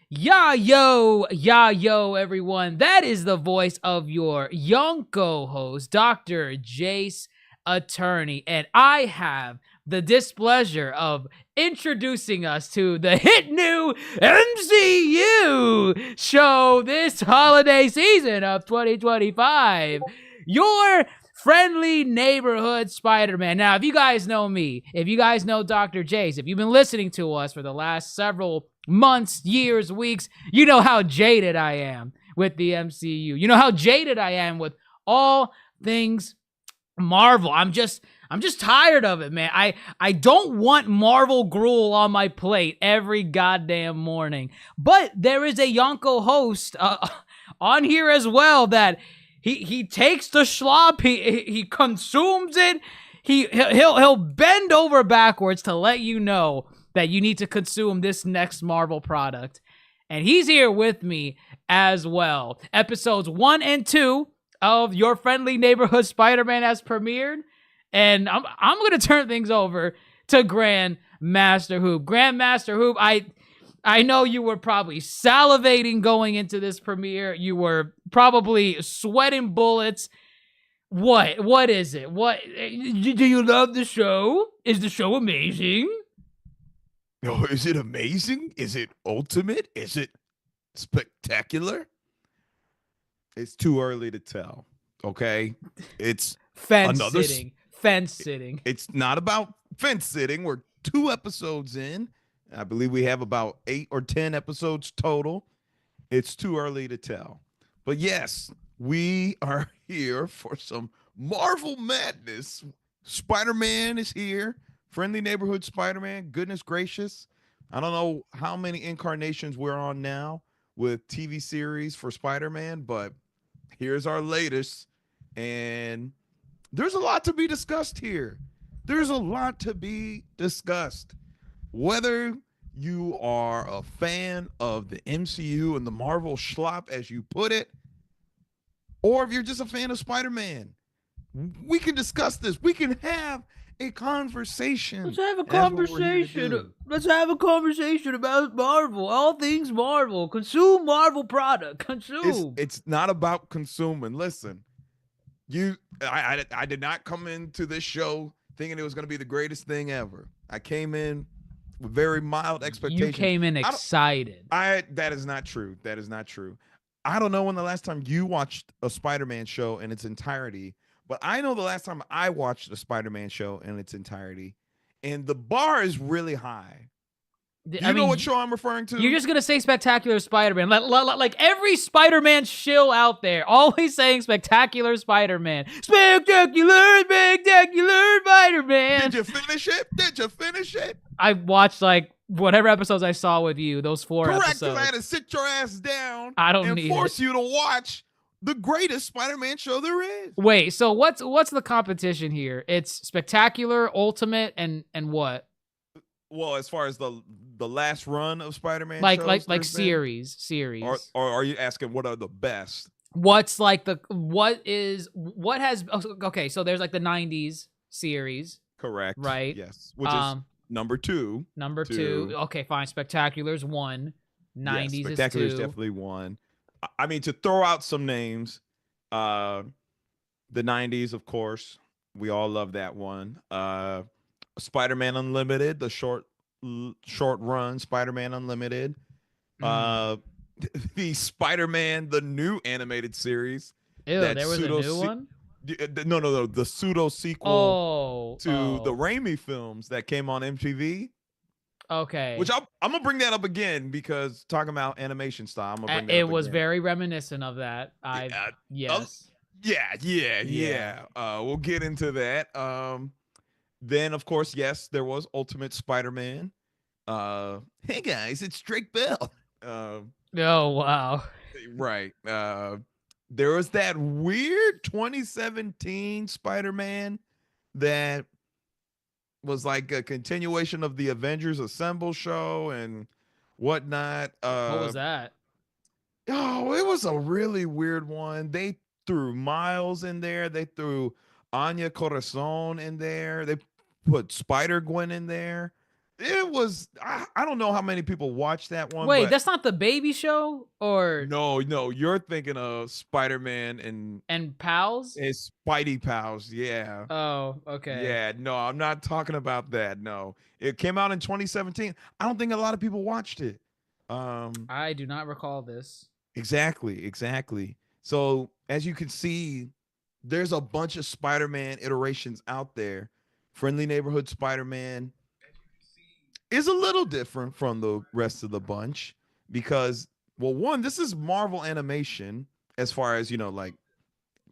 Ya yo, everyone. That is the voice of your young co-host, DrJaceAttorney, and I have the displeasure of introducing us to the hit new MCU show this holiday season of 2025. Your friendly neighborhood Spider-Man. Now, if you guys know me, if you guys know Dr. Jace, if you've been listening to us for the last several months, years, weeks, you know how jaded I am with the MCU. You know how jaded I am with all things Marvel. I'm just tired of it, man. I don't want Marvel gruel on my plate every goddamn morning. But there is a Yonko host on here as well that he takes the schlop, he consumes it. He'll bend over backwards to let you know that you need to consume this next Marvel product. And he's here with me as well. Episodes 1 and 2 of Your Friendly Neighborhood Spider-Man has premiered. And I'm going to turn things over to Grandmaster Hoop. Grandmaster Hoop, I know you were probably salivating going into this premiere. You were probably sweating bullets. What is it? What do you love the show? Is the show amazing? No, is it amazing? Is it ultimate? Is it spectacular? It's too early to tell. Okay, it's fence sitting. It's not about fence sitting. We're 2 episodes in. I believe we have about 8 or 10 episodes total. It's too early to tell. But yes, we are here for some Marvel madness. Spider-Man is here. Friendly Neighborhood Spider-Man. Goodness gracious. I don't know how many incarnations we're on now with TV series for Spider-Man, but here's our latest. And there's a lot to be discussed here. There's a lot to be discussed. Whether you are a fan of the MCU and the Marvel schlop, as you put it, or if you're just a fan of Spider-Man, we can discuss this. We can have a conversation. Let's have a conversation. Let's have a conversation about Marvel. All things Marvel. Consume Marvel product. Consume. It's not about consuming. Listen, I did not come into this show thinking it was going to be the greatest thing ever. I came in with very mild expectations. You came in excited. That is not true. That is not true. I don't know when the last time you watched a Spider-Man show in its entirety, but I know the last time I watched a Spider-Man show in its entirety, and the bar is really high. Do you know what show I'm referring to? You're just going to say Spectacular Spider-Man. Like every Spider-Man shill out there, always saying Spectacular Spider-Man. Spectacular Spider-Man. Did you finish it? I watched like whatever episodes I saw with you, those 4 Correct, episodes. because I had to sit your ass down and force you to watch the greatest Spider-Man show there is. Wait, so what's the competition here? It's Spectacular, Ultimate, and what? Well, as far as the last run of Spider-Man shows, like series. Or are you asking what are the best? What's like okay, so there's like the 90s series. Correct. Right? Yes. Which is number 2. Number 2. Okay, fine. Spectacular's 1. 90s is 2. Spectacular's definitely 1. I mean, to throw out some names, the 90s, of course. We all love that one. Spider-Man Unlimited, the short run Spider-Man Unlimited. The Spider-Man, the new animated series. Ew, there was a new one? No, the pseudo sequel to the Raimi films that came on MTV. Okay. Which I'm gonna bring that up again because talking about animation style, I'm gonna bring that up It was again. very reminiscent of that. Yes. Yeah. We'll get into that. Then of course, yes, there was Ultimate Spider-Man. Hey guys, it's Drake Bell. Oh wow. Right. There was that weird 2017 Spider-Man that was like a continuation of the Avengers Assemble show and whatnot. What was that? Oh, it was a really weird one. They threw Miles in there. They threw Anya Corazon in there. They put Spider-Gwen in there. It was. I don't know how many people watched that one. Wait, but that's not the baby show or no, you're thinking of Spider-Man and pals? and Spidey Pals. Yeah. Oh, okay. Yeah, no, I'm not talking about that. No, it came out in 2017. I don't think a lot of people watched it. I do not recall this. Exactly. So as you can see, there's a bunch of Spider-Man iterations out there. Friendly Neighborhood Spider-Man is a little different from the rest of the bunch because, well, one, this is Marvel Animation as far as like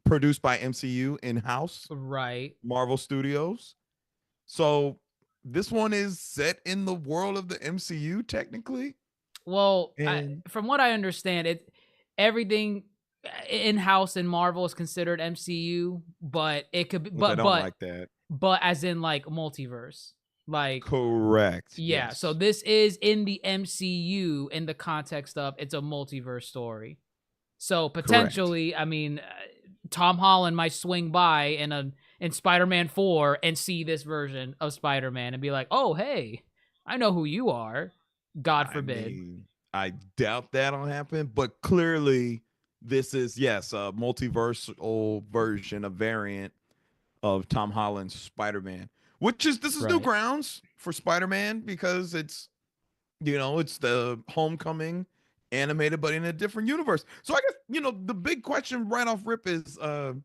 produced by MCU in-house Right. Marvel Studios. So this one is set in the world of the MCU technically. Well, And from what I understand, everything in house in Marvel is considered MCU, but it could be, which I don't like that. but as in like multiverse, like Correct. yeah. Yes. So this is in the MCU in the context of it's a multiverse story. So potentially, I mean, Tom Holland might swing by in Spider-Man 4 and see this version of Spider-Man and be like, "Oh, hey, I know who you are." God forbid. mean, I doubt that'll happen, but clearly this is, yes, a multiversal version, a variant of Tom Holland's Spider-Man, which is this is new Right. grounds for Spider-Man because it's it's the Homecoming animated but in a different universe. So I guess the big question right off rip is I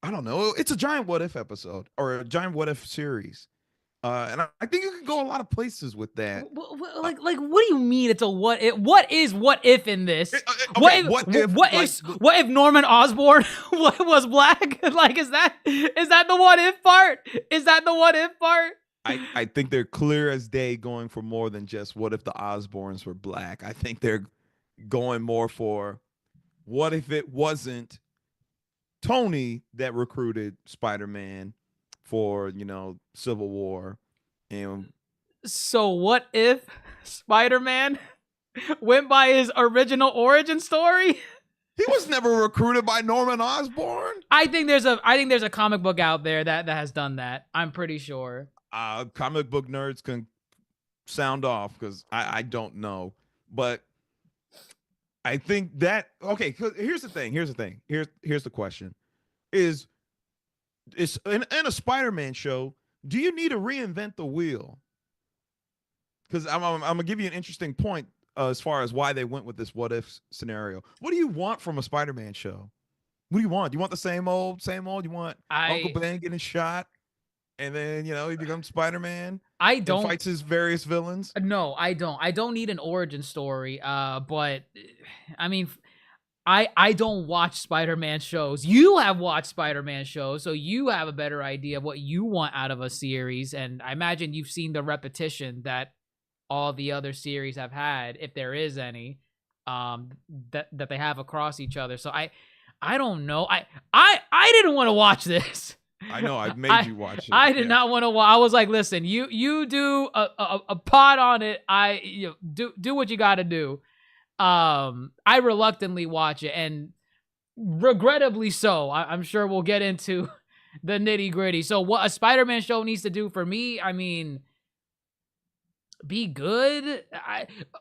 don't know. It's a giant what if episode or a giant what if series. And I think you can go a lot of places with that. Like, what do you mean it's a what if? What is what if in this? Okay, what if Norman Osborn was black? Like, is that the what if part? Is that the what if part? I think they're clear as day going for more than just what if the Osborns were black. I think they're going more for what if it wasn't Tony that recruited Spider-Man for, Civil War. And so what if Spider-Man went by his original origin story? He was never recruited by Norman Osborn. I think there's a comic book out there that has done that. I'm pretty sure. Comic book nerds can sound off because I don't know. But I think that okay, here's the thing. Here's the question. Is in a Spider-Man show, do you need to reinvent the wheel? Because I'm gonna give you an interesting point as far as why they went with this what if scenario. What do you want from a Spider-Man show? What do you want? Do you want the same old? You want Uncle Ben getting shot, and then he becomes Spider-Man? I don't fights his various villains. No, I don't. I don't need an origin story. But I mean, I don't watch Spider-Man shows. You have watched Spider-Man shows, so you have a better idea of what you want out of a series. And I imagine you've seen the repetition that all the other series have had, if there is any, that they have across each other. So I don't know. I didn't want to watch this. I know. I've made you watch it. I did not want to watch. I was like, listen, you do a pod on it. Do what you got to do. I reluctantly watch it, and regrettably so. I'm sure we'll get into the nitty gritty. So what a Spider-Man show needs to do for me, I mean, be good.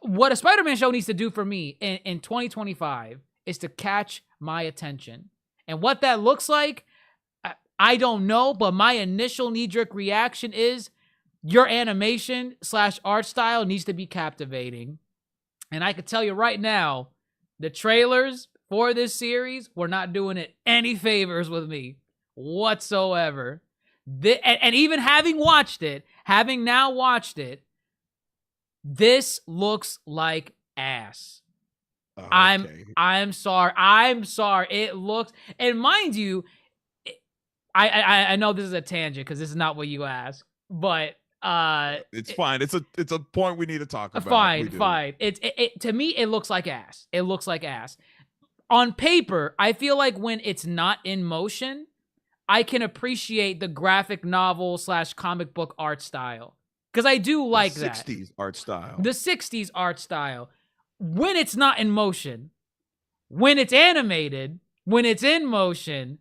What a Spider-Man show needs to do for me in 2025 is to catch my attention. And what that looks like, I don't know, but my initial knee-jerk reaction is your animation / art style needs to be captivating. And I can tell you right now, the trailers for this series were not doing it any favors with me whatsoever. And even having now watched it, this looks like ass. Oh, okay. I'm sorry. It looks, and mind you, I know this is a tangent because this is not what you asked, but it's fine. It's a point we need to talk about. Fine. It to me it looks like ass. It looks like ass. On paper, I feel like when it's not in motion, I can appreciate the graphic novel / comic book art style. Because I do like the 60s art style. The 60s art style. When it's not in motion, when it's animated, when it's in motion,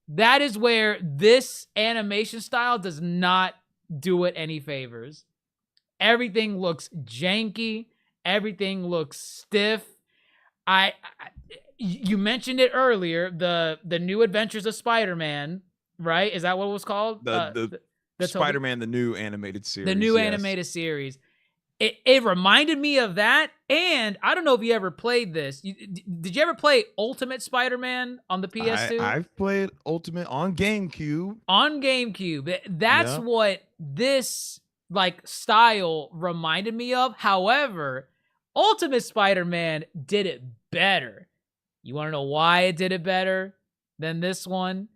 that is where this animation style does not do it any favors. Everything looks janky. Everything looks stiff. You mentioned it earlier, the New Adventures of Spider-Man, right? Is that what it was called? The Spider-Man, the new animated series. The new animated series. It reminded me of that, and I don't know if you ever played this. Did you ever play Ultimate Spider-Man on the PS2? I've played Ultimate on GameCube. On GameCube. That's what this like style reminded me of. However, Ultimate Spider-Man did it better. You want to know why it did it better than this one?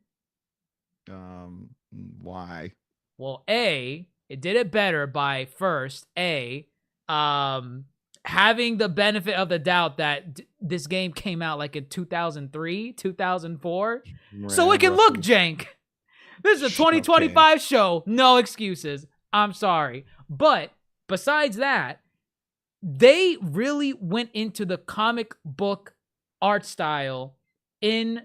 Why? Well, it did it better by first, having the benefit of the doubt that this game came out like in 2003, 2004. So it can look jank. This is a 2025 show. No excuses. I'm sorry. But besides that, they really went into the comic book art style in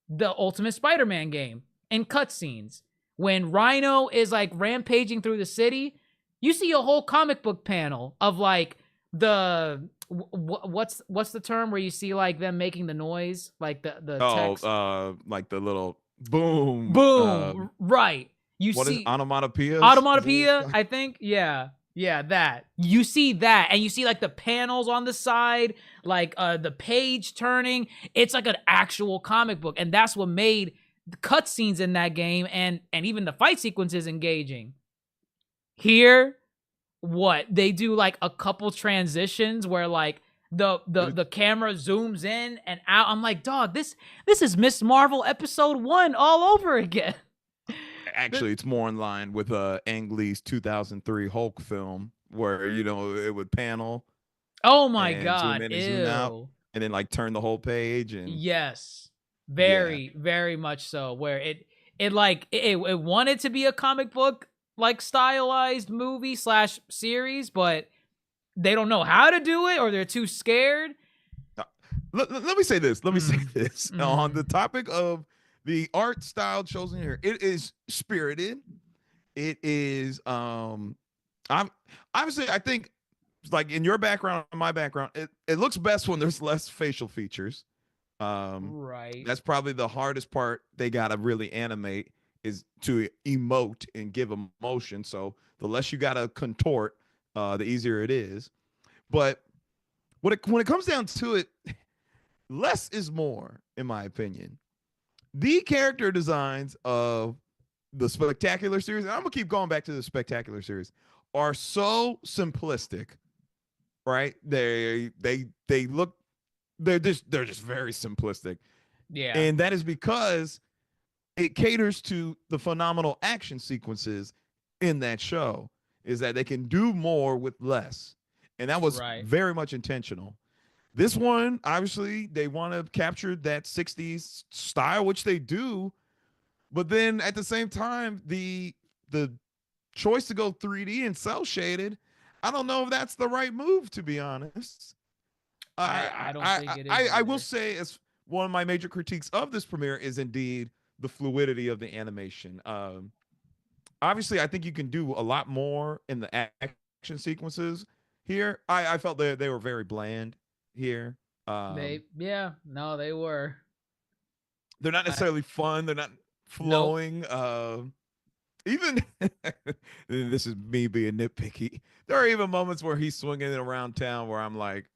the Ultimate Spider-Man game in cutscenes. When Rhino is like rampaging through the city, you see a whole comic book panel of like what's the term where you see like them making the noise, like the text. Like the little boom, right? You what see is onomatopoeia? Onomatopoeia, I think. Yeah, that. You see that, and you see like the panels on the side, like the page turning. It's like an actual comic book, and that's what made the cutscenes in that game and even the fight sequences engaging. Here, what they do like a couple transitions where like the camera zooms in and out. I'm like, dog, this is Miss Marvel episode 1 all over again. Actually, it's more in line with Ang Lee's 2003 Hulk film, where it would panel. Oh my god! Zoom in and zoom out, and then like turn the whole page. And yes, very much so. Where it wanted to be a comic book like stylized movie / series, but they don't know how to do it, or they're too scared. Let me say this. On the topic of the art style chosen here, it is spirited. It is obviously, I think, like in your background and my background, it looks best when there's less facial features. Right. That's probably the hardest part they gotta really animate, is to emote and give emotion. So the less you gotta contort, the easier it is. But when it comes down to it, less is more, in my opinion. The character designs of the Spectacular series, and I'm gonna keep going back to the Spectacular series, are so simplistic, right? They're just very simplistic. Yeah. And that is because it caters to the phenomenal action sequences in that show, is that they can do more with less. And that was very much intentional. This one, obviously, they want to capture that 60s style, which they do. But then at the same time, the choice to go 3D and cell shaded, I don't know if that's the right move, to be honest. I don't think it is. I will say, as one of my major critiques of this premiere is indeed the fluidity of the animation. Obviously, I think you can do a lot more in the action sequences here. I felt they were very bland here. They were. They're not necessarily fun. They're not flowing. Nope. Even this is me being nitpicky. There are even moments where he's swinging it around town where I'm like,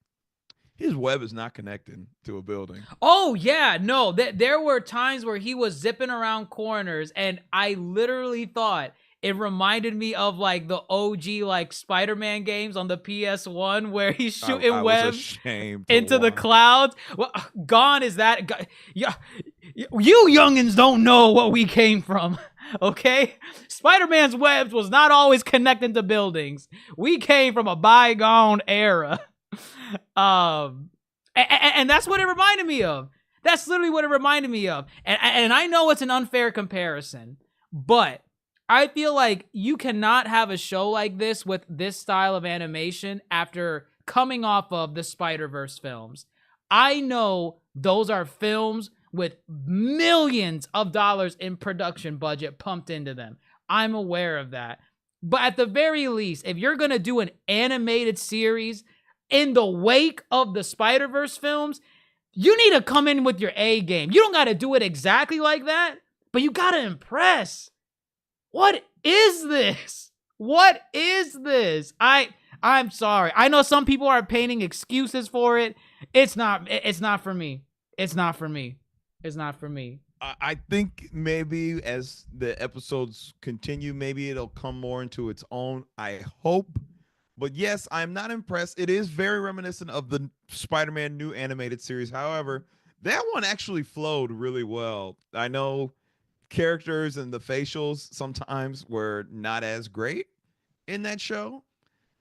his web is not connecting to a building. Oh yeah, no. There were times where he was zipping around corners, and I literally thought it reminded me of like the OG like Spider-Man games on the PS1 where he's shooting webs into the clouds. Well, gone is that. Yeah, you youngins don't know what we came from. Okay, Spider-Man's webs was not always connecting to buildings. We came from a bygone era. And that's what it reminded me of. That's literally what it reminded me of. And I know it's an unfair comparison, but I feel like you cannot have a show like this with this style of animation after coming off of the Spider-Verse films. I know those are films with millions of dollars in production budget pumped into them. I'm aware of that. But at the very least, if you're going to do an animated series in the wake of the Spider-Verse films, you need to come in with your A game. You don't got to do it exactly like that, but you got to impress. What is this? What is this? I'm sorry. I know some people are painting excuses for it. It's not for me. It's not for me. It's not for me. I think maybe as the episodes continue, maybe it'll come more into its own. I hope. But yes, I'm not impressed. It is very reminiscent of the Spider-Man new animated series. However, that one actually flowed really well. I know characters and the facials sometimes were not as great in that show,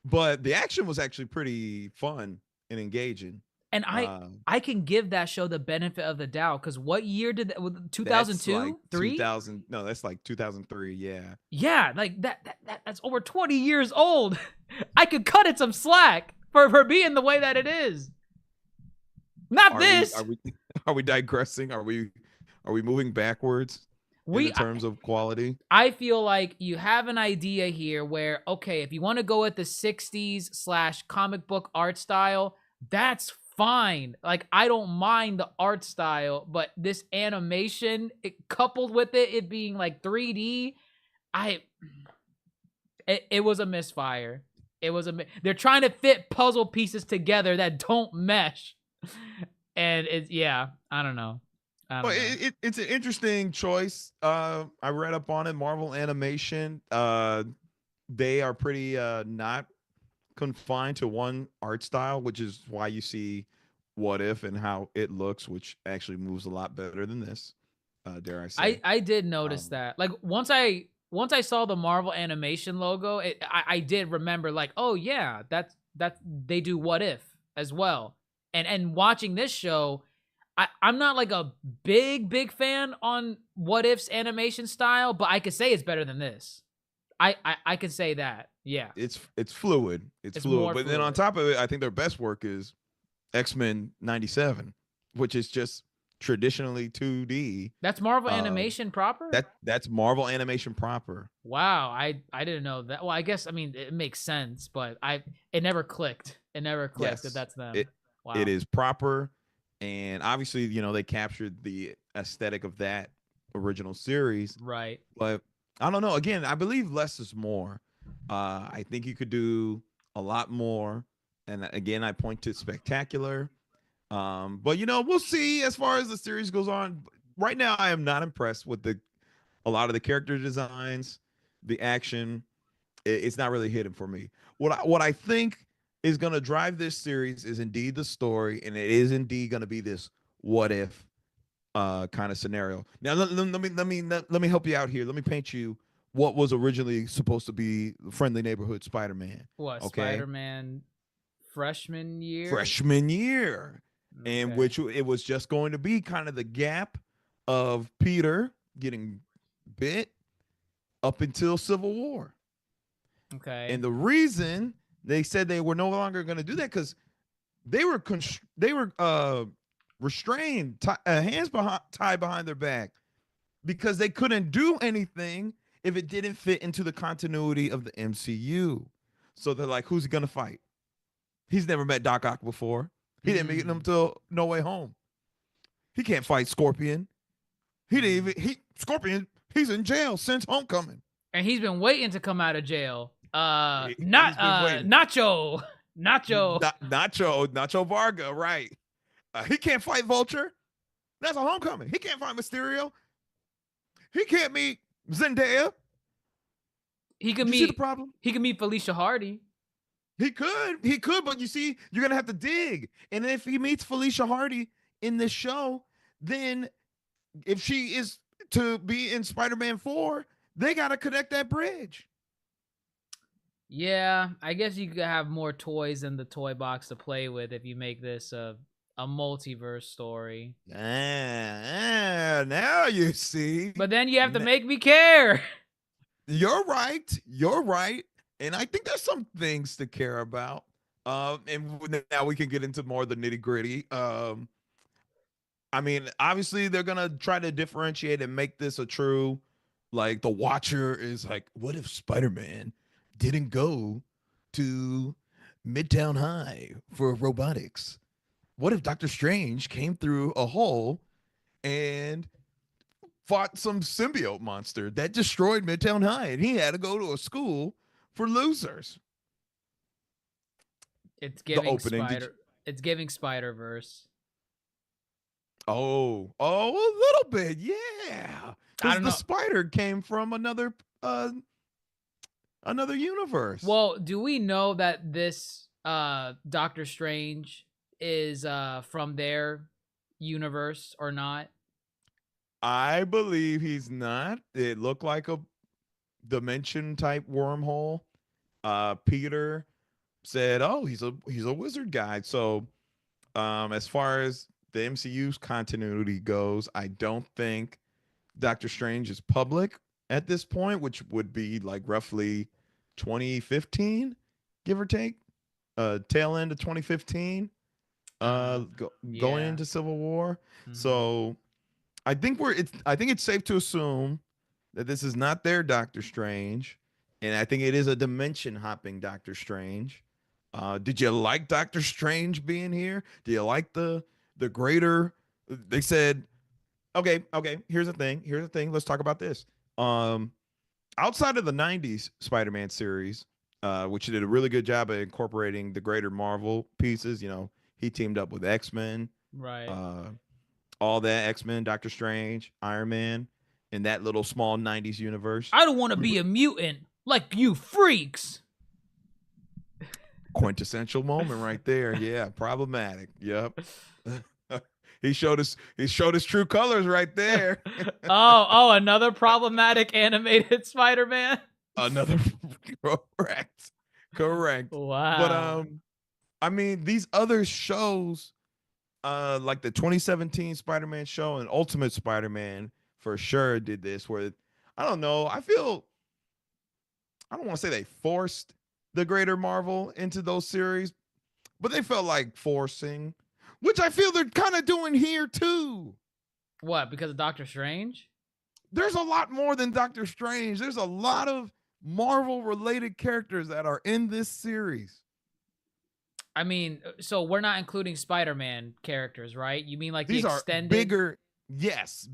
but the action was actually pretty fun and engaging. And I can give that show the benefit of the doubt, because what year did that? 2002, 3? 2000? No, that's like 2003. Yeah. Yeah, like that's over 20 years old. I could cut it some slack for being the way that it is. Not this. Are we digressing? Are we moving backwards in terms of quality? I feel like you have an idea here where, okay, if you want to go with the 60s / comic book art style, that's fine. Like, I don't mind the art style, but this animation, coupled with it being like 3D, it was a misfire. They're trying to fit puzzle pieces together that don't mesh, and I don't know. It's an interesting choice. I read up on it. Marvel Animation, they are pretty not confined to one art style, which is why you see What If and how it looks, which actually moves a lot better than this. Dare I say? I did notice that. Like, once I saw the Marvel Animation logo, I did remember, like, oh yeah, that's they do What If as well. And watching this show, I'm not like a big fan on What If's animation style, but I could say it's better than this. I could say that. Yeah. It's fluid. It's fluid. But then on top of it, I think their best work is X-Men 97, which is just traditionally 2D. That's Marvel Animation proper? That's Marvel Animation proper. Wow, I didn't know that. Well, I guess, I mean, it makes sense, but it never clicked. It never clicked that that's them. Wow. It is proper, and obviously, you know, they captured the aesthetic of that original series. Right. But I don't know. Again, I believe less is more. I think you could do a lot more. And again, I point to spectacular. But you know, we'll see as far as the series goes on. Right now, I am not impressed with a lot of the character designs, the action. It's not really hitting for me. What I think is going to drive this series is indeed the story, and it is indeed going to be this what if kind of scenario. Now, let me help you out here. Let me paint you what was originally supposed to be Friendly Neighborhood Spider-Man. What, okay? Spider-Man freshman year? Freshman year. Okay. In which it was just going to be kind of the gap of Peter getting bit up until Civil War. Okay. And the reason they said they were no longer going to do that because they were restrained, hands tied behind their back, because they couldn't do anything if it didn't fit into the continuity of the MCU. So they're like, who's he going to fight? He's never met Doc Ock before. He didn't meet him till No Way Home. He can't fight Scorpion. Scorpion, he's in jail since Homecoming. And he's been waiting to come out of jail. Nacho Varga, right. He can't fight Vulture. That's a Homecoming. He can't fight Mysterio. He can't meet Zendaya. He can meet the problem. He can meet Felicia Hardy. He could, but you see, you're gonna have to dig. And if he meets Felicia Hardy in this show, then if she is to be in Spider-Man 4, they gotta connect that bridge. Yeah, I guess you could have more toys in the toy box to play with if you make this a multiverse story. Now you see. But then you have to make me care. You're right. And I think there's some things to care about. And now we can get into more of the nitty gritty. I mean, obviously they're going to try to differentiate and make this a true, like, the Watcher is like, what if Spider-Man didn't go to Midtown High for robotics? What if Doctor Strange came through a hole and fought some symbiote monster that destroyed Midtown High, and he had to go to a school for losers? It's The giving opening. It's giving Spider-Verse. Oh, a little bit, yeah. I Because don't the know. spider came from another universe. Well, do we know that this Doctor Strange is from their universe or not? I believe he's not. It looked like a dimension type wormhole. Peter said, "Oh, he's a wizard guy." So, as far as the MCU's continuity goes, I don't think Doctor Strange is public at this point, which would be like roughly 2015, give or take, tail end of 2015, going Yeah. into Civil War. Mhm. So I think it's safe to assume that this is not their Doctor Strange, and I think it is a dimension hopping Doctor Strange. Did you like Doctor Strange being here? Do you like the greater? They said, okay. Here's the thing. Let's talk about this. Outside of the '90s Spider-Man series, which did a really good job of incorporating the greater Marvel pieces. He teamed up with X-Men, Right. all that X-Men, Doctor Strange, Iron Man, in that little small '90s universe. I don't want to be a mutant like you freaks. Quintessential moment right there. Yeah, problematic. Yep. He showed his true colors right there. oh, another problematic animated Spider-Man. Another correct. Wow. But I mean, these other shows, like the 2017 Spider-Man show and Ultimate Spider-Man for sure did this, where I don't know, I don't want to say they forced the greater Marvel into those series, but they felt like forcing, which I feel they're kind of doing here too. What, because of Doctor Strange? There's a lot more than Doctor Strange. There's a lot of Marvel related characters that are in this series. I mean, so we're not including Spider-Man characters, right? You mean like These the are extended?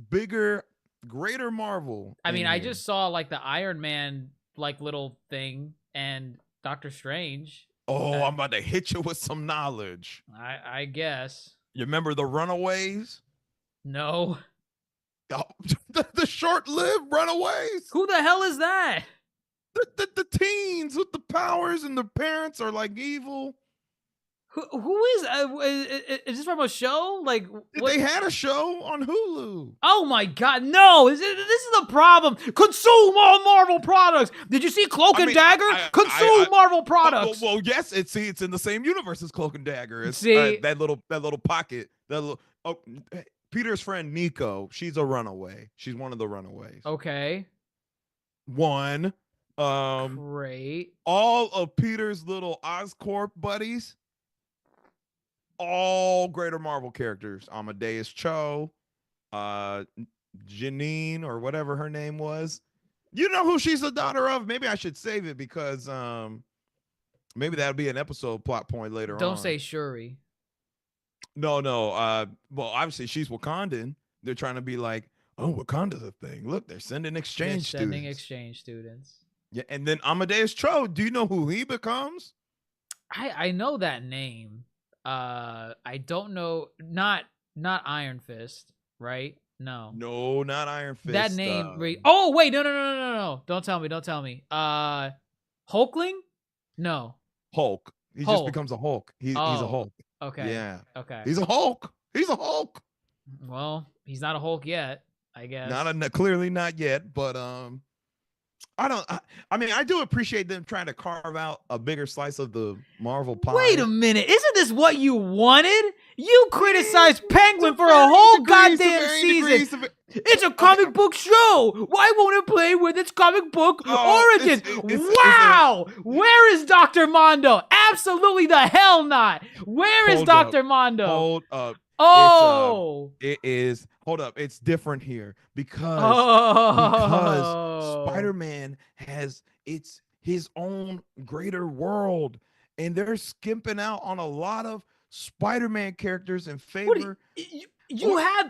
bigger, greater Marvel. I mean, I just saw like the Iron Man like little thing and Doctor Strange. Oh, I'm about to hit you with some knowledge. I guess. You remember the Runaways? No. Oh, the short-lived Runaways. Who the hell is that? The teens with the powers and their parents are like evil. Who is this from a show? Like They had a show on Hulu. Oh my God, no! This is the problem. Consume all Marvel products. Did you see Cloak and Dagger? Consume Marvel products. Well, yes, it's in the same universe as Cloak and Dagger. It's, see that little pocket. Peter's friend Nico. She's a runaway. She's one of the runaways. Okay. One. Great. All of Peter's little Oscorp buddies. All greater Marvel characters. Amadeus Cho, Janine, or whatever her name was. You know who she's the daughter of? Maybe I should save it because maybe that'll be an episode plot point later on. Don't say Shuri. No. Well, obviously she's Wakandan. They're trying to be like, oh, Wakanda's a thing. Look, they're sending exchange students. Yeah, and then Amadeus Cho. Do you know who he becomes? I know that name. I don't know. Not Iron Fist, right? No, not Iron Fist. That name. Oh wait, no! Don't tell me. Hulkling? No. Hulk. He just becomes a Hulk. He's a Hulk. Okay. Yeah. Okay. He's a Hulk. Well, he's not a Hulk yet, I guess. Clearly not yet, but I mean, I do appreciate them trying to carve out a bigger slice of the Marvel pie. Wait a minute. Isn't this what you wanted? You criticized Penguin for a whole goddamn season. It's a comic book show. Why won't it play with its comic book origins? Wow. Where is Dr. Mondo? Absolutely the hell not. Where is Dr. Mondo? Hold up. It is. Hold up. It's different here because Spider-Man has his own greater world, and they're skimping out on a lot of Spider-Man characters in What favor. you have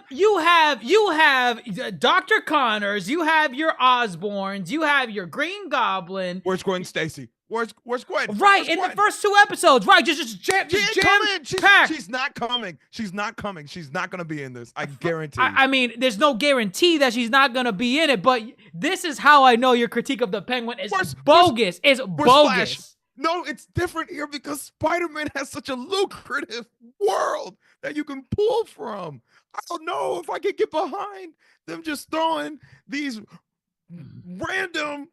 Dr. Connors, you have your Osborns, you have your Green Goblin. Where's Gwen Stacy? Where's Gwen? Right, Where's in Gwen? the first 2 episodes, right? Just jam Coming. packed. She's not coming. She's not coming. She's not gonna be in this. I guarantee. I mean, there's no guarantee that she's not gonna be in it, but this is how I know your critique of the Penguin is bogus. It's bogus. Flash? No, it's different here because Spider-Man has such a lucrative world that you can pull from. I don't know if I could get behind them just throwing these random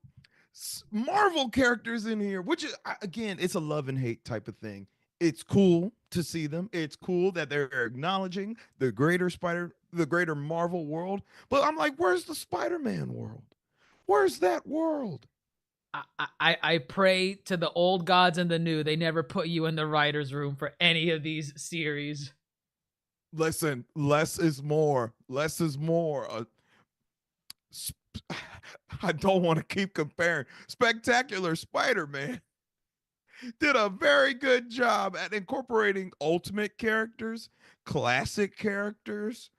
Marvel characters in here, which is, again, it's a love and hate type of thing. It's cool to see them. It's cool that they're acknowledging the greater Marvel world. But I'm like, where's the Spider-Man world? Where's that world? I pray to the old gods and the new. They never put you in the writer's room for any of these series. Listen, less is more. Less is more. I don't want to keep comparing. Spectacular Spider-Man did a very good job at incorporating ultimate characters, classic characters,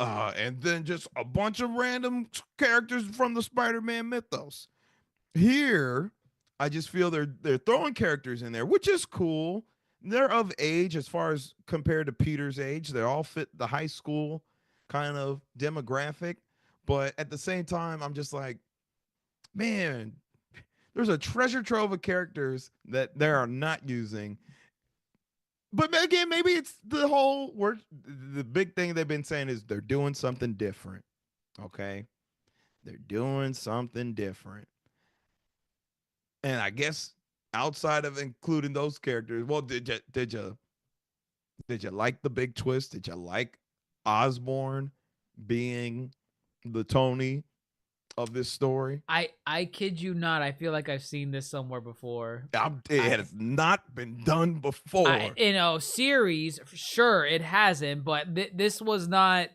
and then just a bunch of random characters from the Spider-Man mythos. Here, I just feel they're throwing characters in there, which is cool. They're of age as far as compared to Peter's age. They all fit the high school kind of demographic. But at the same time, I'm just like, man, there's a treasure trove of characters that they are not using. But again, maybe it's the big thing they've been saying is they're doing something different. Okay? They're doing something different. And I guess outside of including those characters, well, did you like the big twist? Did you like Osborn being the Tony of this story? I kid you not. I feel like I've seen this somewhere before. It has not been done before. Series, sure, it hasn't, but this was not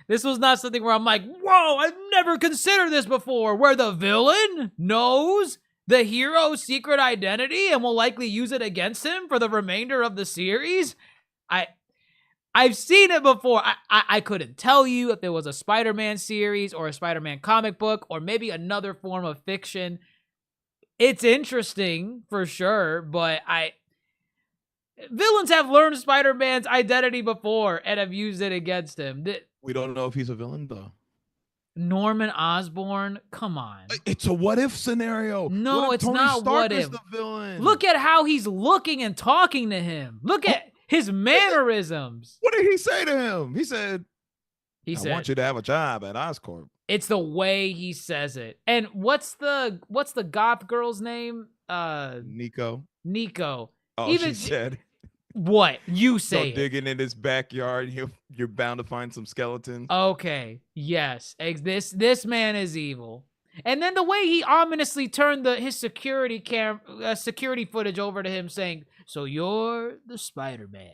something where I'm like, whoa, I've never considered this before, where the villain knows the hero's secret identity and will likely use it against him for the remainder of the series. I've seen it before. I couldn't tell you if there was a Spider-Man series or a Spider-Man comic book or maybe another form of fiction. It's interesting for sure, but villains have learned Spider-Man's identity before and have used it against him. We don't know if he's a villain though. Norman Osborn, come on. It's a what if scenario. No, it's Tony not Stark what is if. the villain. Look at how he's looking and talking to him. Look at his mannerisms. What did he say to him? He said, I want you to have a job at Oscorp. It's the way he says it. And what's the goth girl's name? Nico. Oh, she said. What? You say it. Digging in his backyard, you're bound to find some skeletons. Okay. Yes. This man is evil. And then the way he ominously turned his security footage over to him saying, "So you're the Spider-Man."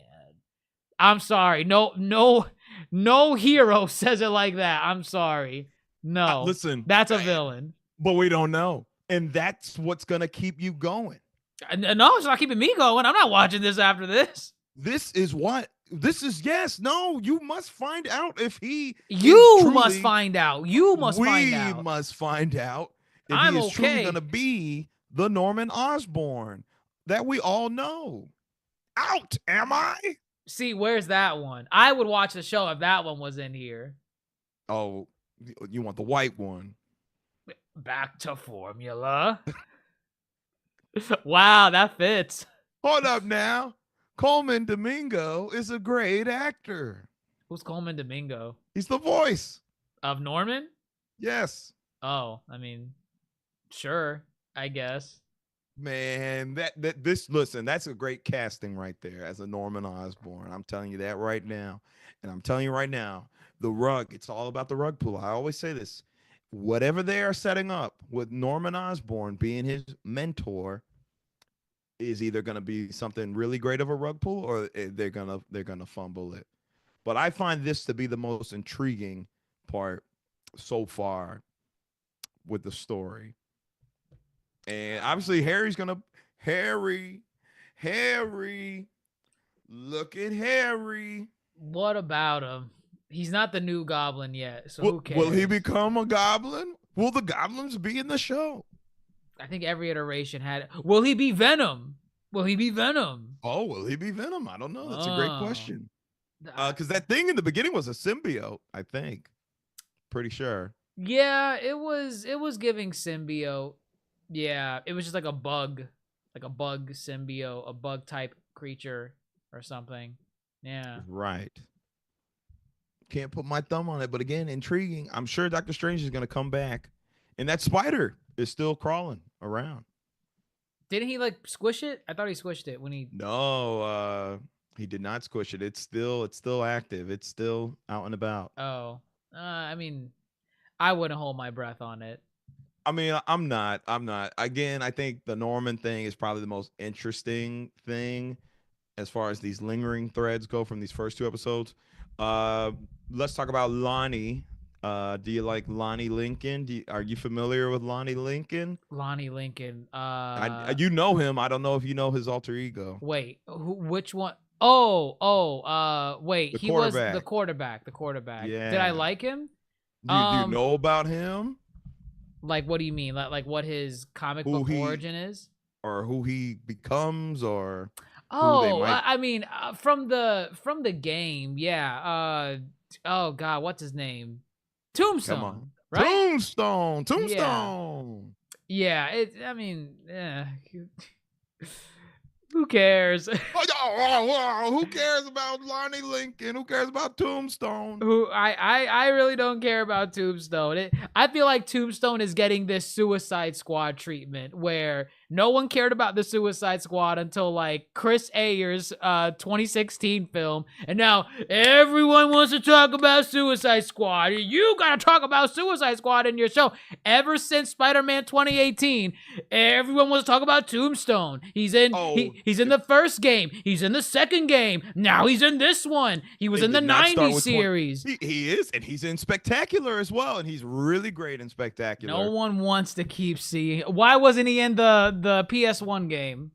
I'm sorry. No hero says it like that. I'm sorry. No. Listen. That's a villain. But we don't know. And that's what's going to keep you going. No, it's not keeping me going. I'm not watching this after this. You must find out if he must find out. We must find out if he is truly going to be the Norman Osborn that we all know. Out, am I? See, where's that one? I would watch the show if that one was in here. Oh, you want the white one. Back to formula. Wow, that fits. Hold up now. Coleman Domingo is a great actor. Who's Coleman Domingo? He's the voice. Of Norman? Yes. Oh, I mean, sure, I guess. Man, that's a great casting right there as a Norman Osborn. I'm telling you that right now. And I'm telling you right now, the rug, it's all about the rug pull. I always say this. Whatever they are setting up with Norman Osborn being his mentor is either going to be something really great of a rug pull or they're going to fumble it. But I find this to be the most intriguing part so far with the story. And obviously Harry, Harry, look at Harry. What about him? He's not the new Goblin yet, so who Will he cares? become a goblin? Will the goblins be in the show? I think every iteration had. Will he be Venom? Will he be Venom? Oh, will he be Venom? I don't know. That's a great question. I- Because that thing in the beginning was a symbiote, I think. Pretty sure. Yeah, it was. It was giving symbiote. Yeah, it was just like a bug symbiote, a bug type creature or something. Yeah. Right. Can't put my thumb on it, but again, intriguing. I'm sure Doctor Strange is going to come back, and that spider is still crawling around. Didn't he like squish it? I thought he squished it when he. No, he did not squish it. It's still active. It's still out and about. Oh, I mean, I wouldn't hold my breath on it. I mean, I'm not. Again, I think the Norman thing is probably the most interesting thing as far as these lingering threads go from these first two episodes. Let's talk about Lonnie. Do you like Lonnie Lincoln? Are you familiar with Lonnie Lincoln? Lonnie Lincoln. You know him. I don't know if you know his alter ego. Wait, which one? Oh, wait. The He was quarterback. the quarterback. The quarterback. Yeah. Did I like him? Do you know about him? Like, what do you mean? Like what his comic book origin is? Or who he becomes, or Oh, I mean, from the game, yeah. Oh God, what's his name? Tombstone. Come on, right? Tombstone. Yeah. I mean, who cares? Who cares about Lonnie Lincoln? Who cares about Tombstone? I really don't care about Tombstone. I feel like Tombstone is getting this Suicide Squad treatment where no one cared about the Suicide Squad until like Chris Ayer's 2016 film, and now everyone wants to talk about Suicide Squad. You gotta talk about Suicide Squad in your show. Ever since Spider-Man 2018, everyone wants to talk about Tombstone. He's in he's in the first game. He's in the second game. Now he's in this one. He was in the 90s series. He is, and he's in Spectacular as well, and he's really great in Spectacular. No one wants to keep seeing. Why wasn't he in the PS1 game?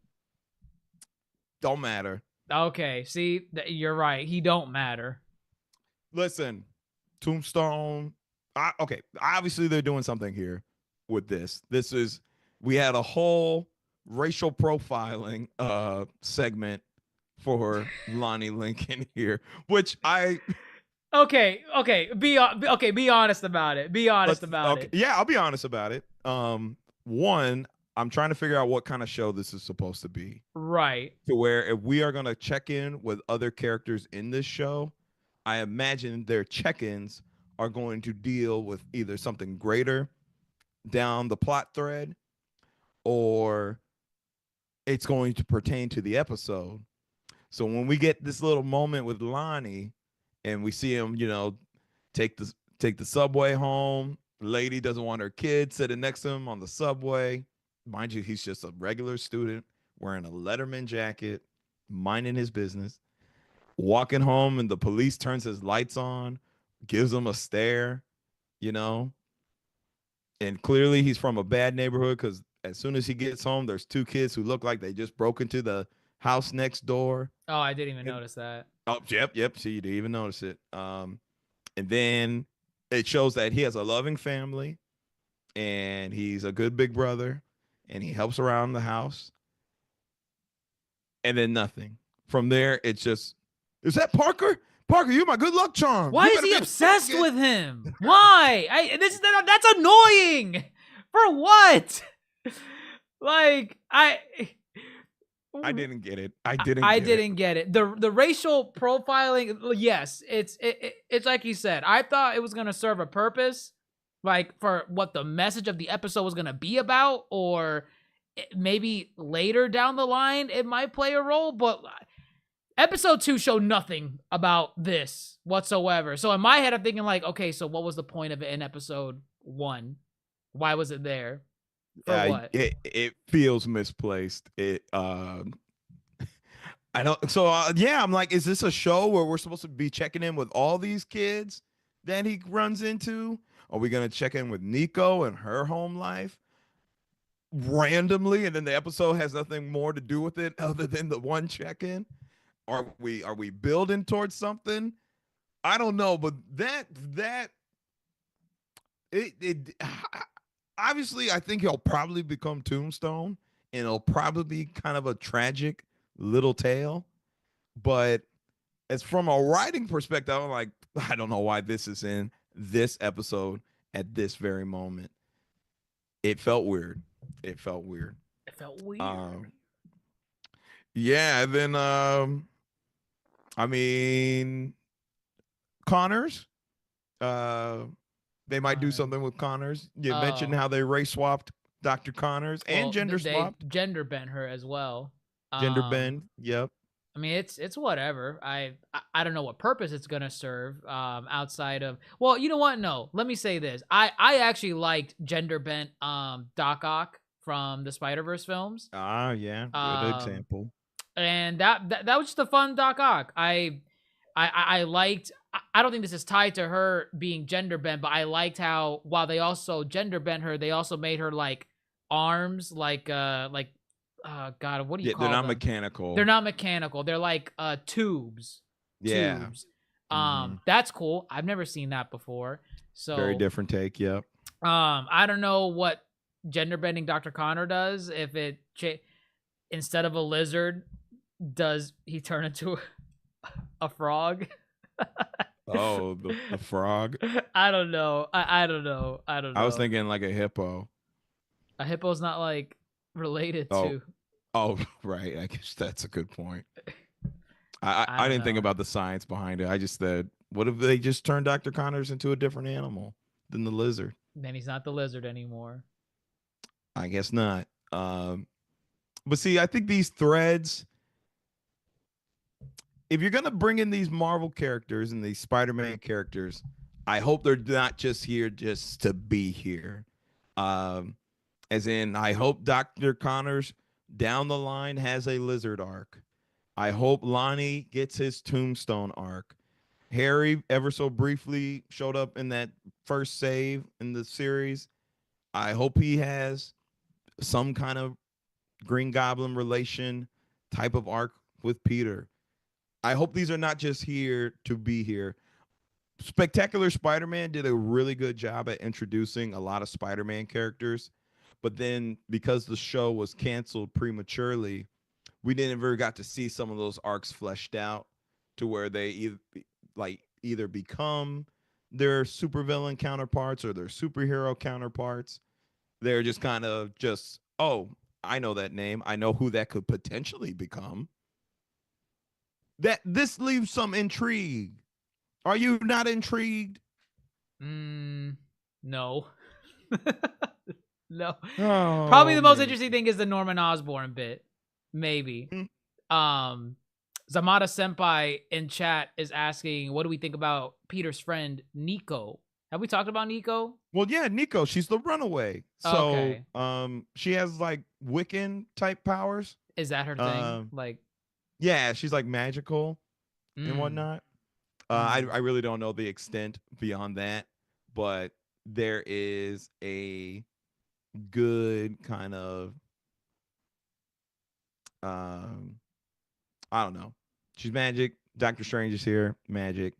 Don't matter. Okay, see, you're right. He don't matter. Listen, Tombstone. Okay, obviously they're doing something here with this. We had a whole racial profiling segment for Lonnie Lincoln here, which Okay, be honest about it. Be honest about it. Yeah, I'll be honest about it. One, I'm trying to figure out what kind of show this is supposed to be. Right. To where if we are going to check in with other characters in this show, I imagine their check-ins are going to deal with either something greater down the plot thread, or it's going to pertain to the episode. So when we get this little moment with Lonnie and we see him, take the subway home, lady doesn't want her kid sitting next to him on the subway. Mind you, he's just a regular student wearing a Letterman jacket, minding his business, walking home, and the police turns his lights on, gives him a stare, and clearly he's from a bad neighborhood, because as soon as he gets home, there's two kids who look like they just broke into the house next door. Oh, I didn't even notice that. Oh, yep. See, you didn't even notice it. And then it shows that he has a loving family, and he's a good big brother, and he helps around the house. And then nothing. From there, it's just, is that Parker? Parker, you're my good luck charm. Why is he obsessed with him? Why? That's annoying. For what? Like, I didn't get it. I didn't get it. The racial profiling, yes, it's like you said. I thought it was gonna serve a purpose, like for what the message of the episode was gonna be about, or maybe later down the line it might play a role. But episode 2 showed nothing about this whatsoever. So in my head, I'm thinking like, okay, so what was the point of it in episode 1? Why was it there? What? It feels misplaced. I don't. So I'm like, is this a show where we're supposed to be checking in with all these kids that he runs into? Are we gonna check in with Nico and her home life? randomly, and then the episode has nothing more to do with it other than the one check-in? Are we building towards something? I don't know, but that it obviously I think he'll probably become Tombstone, and it'll probably be kind of a tragic little tale. But as from a writing perspective, I'm like, I don't know why this is in this episode at this very moment. It felt weird. It felt weird. It felt weird. Yeah, and then I mean Connors. They might do something with Connors. You mentioned how they race swapped Dr. Connors and gender swapped. They gender bent her as well. Gender bend. Yep. I mean, it's whatever. I don't know what purpose it's gonna serve. Outside of, well, you know what? No, let me say this. I actually liked gender bent Doc Ock from the Spider-Verse films. Ah, yeah, good example. And that was just a fun Doc Ock. I liked. I don't think this is tied to her being gender bent, but I liked how while they also gender bent her, they also made her like arms like God, what do you call them? They're not mechanical. They're not mechanical. They're like tubes. Yeah. Tubes. That's cool. I've never seen that before. So very different take. Yep. I don't know what gender bending Dr. Connor does. If it instead of a lizard, does he turn into a frog? Oh, the frog. I don't know. I don't know. I was thinking like a hippo. A hippo's not like related to. Oh, right. I guess that's a good point. I didn't think about the science behind it. I just said, what if they just turned Dr. Connors into a different animal than the lizard? Then he's not the lizard anymore. I guess not. But see, I think these threads, if you're gonna bring in these Marvel characters and these Spider-Man characters, I hope they're not just here just to be here. As in, I hope Dr. Connors down the line has a lizard arc. I hope Lonnie gets his Tombstone arc. Harry ever so briefly showed up in that first save in the series. I hope he has some kind of Green Goblin relation type of arc with Peter. I hope these are not just here to be here. Spectacular Spider-Man did a really good job at introducing a lot of Spider-Man characters. But then because the show was canceled prematurely, we never got to see some of those arcs fleshed out to where they either become their supervillain counterparts or their superhero counterparts. They're just kind of just, oh, I know that name. I know who that could potentially become. That this leaves some intrigue. Are you not intrigued? No. No. Oh, probably the most interesting thing is the Norman Osborn bit. Maybe. Zamada Senpai in chat is asking, what do we think about Peter's friend Nico? Have we talked about Nico? Well, yeah, Nico. She's the runaway. So, okay. She has like Wiccan type powers. Is that her thing? Like, yeah, she's like magical and whatnot. I really don't know the extent beyond that, but there is a good kind of I don't know. She's magic. Doctor Strange is here. Magic.